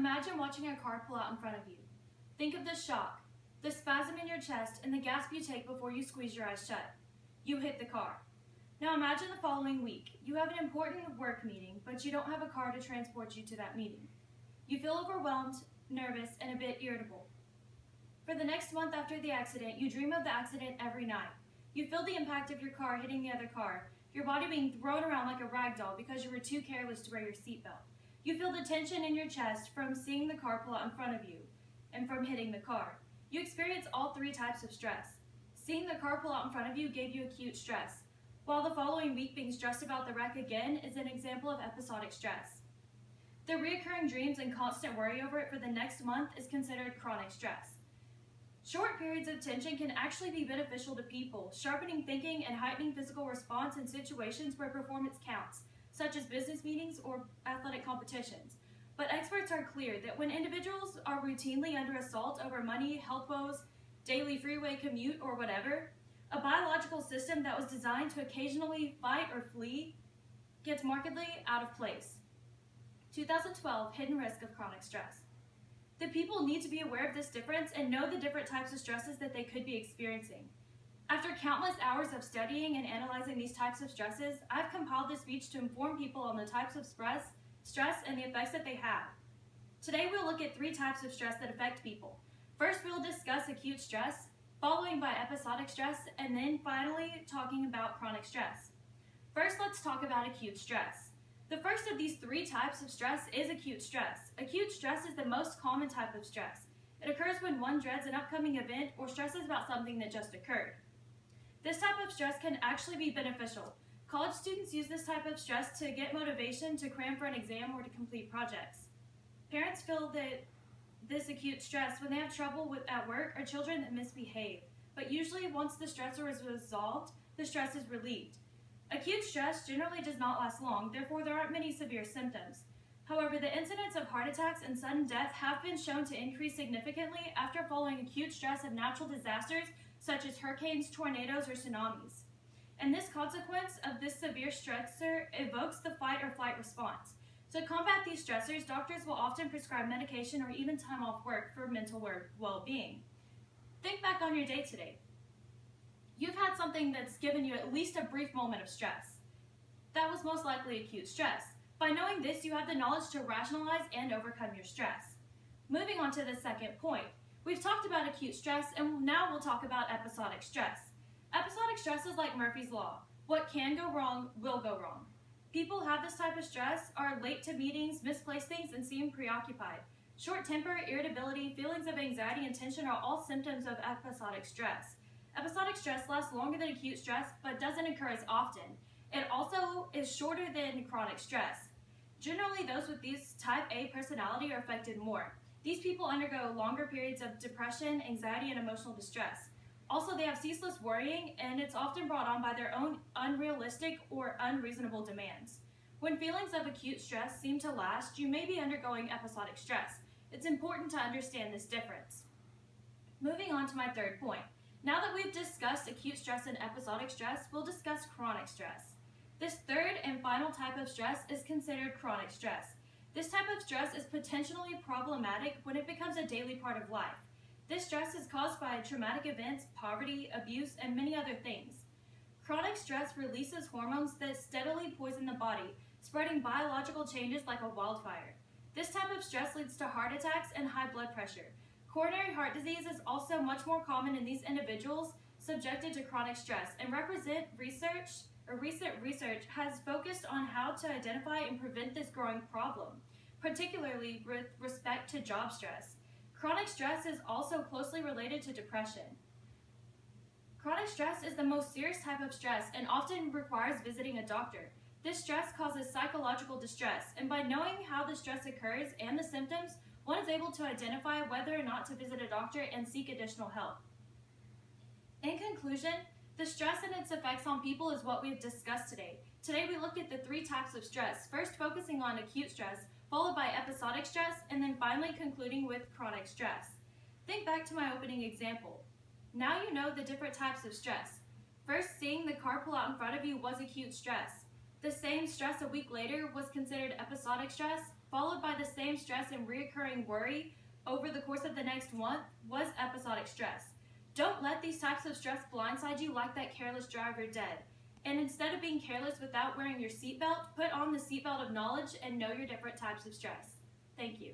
Imagine watching a car pull out in front of you. Think of the shock, the spasm in your chest, and the gasp you take before you squeeze your eyes shut. You hit the car. Now imagine the following week. You have an important work meeting, but you don't have a car to transport you to that meeting. You feel overwhelmed, nervous, and a bit irritable. For the next month after the accident, you dream of the accident every night. You feel the impact of your car hitting the other car, your body being thrown around like a rag doll because you were too careless to wear your seatbelt. You feel the tension in your chest from seeing the car pull out in front of you and from hitting the car. You experience all three types of stress. Seeing the car pull out in front of you gave you acute stress, while the following week being stressed about the wreck again is an example of episodic stress. The recurring dreams and constant worry over it for the next month is considered chronic stress. Short periods of tension can actually be beneficial to people, sharpening thinking and heightening physical response in situations where performance counts, such as business meetings or athletic competitions. But experts are clear that when individuals are routinely under assault over money, health woes, daily freeway commute, or whatever, a biological system that was designed to occasionally fight or flee gets markedly out of place. 2012, hidden risk of chronic stress. The people need to be aware of this difference and know the different types of stresses that they could be experiencing. After countless hours of studying and analyzing these types of stresses, I've compiled this speech to inform people on the types of stress and the effects that they have. Today we'll look at three types of stress that affect people. First, we'll discuss acute stress, following by episodic stress, and then finally talking about chronic stress. First, let's talk about acute stress. The first of these three types of stress is acute stress. Acute stress is the most common type of stress. It occurs when one dreads an upcoming event or stresses about something that just occurred. This type of stress can actually be beneficial. College students use this type of stress to get motivation to cram for an exam or to complete projects. Parents feel that this acute stress when they have trouble at work or children that misbehave, but usually once the stressor is resolved, the stress is relieved. Acute stress generally does not last long, therefore there aren't many severe symptoms. However, the incidence of heart attacks and sudden death have been shown to increase significantly after following acute stress of natural disasters such as hurricanes, tornadoes, or tsunamis. And this consequence of this severe stressor evokes the fight or flight response. To combat these stressors, doctors will often prescribe medication or even time off work for mental well-being. Think back on your day today. You've had something that's given you at least a brief moment of stress. That was most likely acute stress. By knowing this, you have the knowledge to rationalize and overcome your stress. Moving on to the second point. We've talked about acute stress, and now we'll talk about episodic stress. Episodic stress is like Murphy's Law. What can go wrong will go wrong. People who have this type of stress are late to meetings, misplace things, and seem preoccupied. Short temper, irritability, feelings of anxiety, and tension are all symptoms of episodic stress. Episodic stress lasts longer than acute stress, but doesn't occur as often. It also is shorter than chronic stress. Generally, those with these type A personality are affected more. These people undergo longer periods of depression, anxiety, and emotional distress. Also, they have ceaseless worrying, and it's often brought on by their own unrealistic or unreasonable demands. When feelings of acute stress seem to last, you may be undergoing episodic stress. It's important to understand this difference. Moving on to my third point. Now that we've discussed acute stress and episodic stress, we'll discuss chronic stress. This third and final type of stress is considered chronic stress. This type of stress is potentially problematic when it becomes a daily part of life. This stress is caused by traumatic events, poverty, abuse, and many other things. Chronic stress releases hormones that steadily poison the body, spreading biological changes like a wildfire. This type of stress leads to heart attacks and high blood pressure. Coronary heart disease is also much more common in these individuals subjected to chronic stress, and recent research has focused on how to identify and prevent this growing problem, particularly with respect to job stress. Chronic stress is also closely related to depression. Chronic stress is the most serious type of stress and often requires visiting a doctor. This stress causes psychological distress, and by knowing how the stress occurs and the symptoms, one is able to identify whether or not to visit a doctor and seek additional help. In conclusion, the stress and its effects on people is what we have discussed today. Today we looked at the three types of stress, first focusing on acute stress, followed by episodic stress, and then finally concluding with chronic stress. Think back to my opening example. Now you know the different types of stress. First, seeing the car pull out in front of you was acute stress. The same stress a week later was considered episodic stress, followed by the same stress and reoccurring worry over the course of the next month, was episodic stress. Don't let these types of stress blindside you like that careless driver did. And instead of being careless without wearing your seatbelt, put on the seatbelt of knowledge and know your different types of stress. Thank you.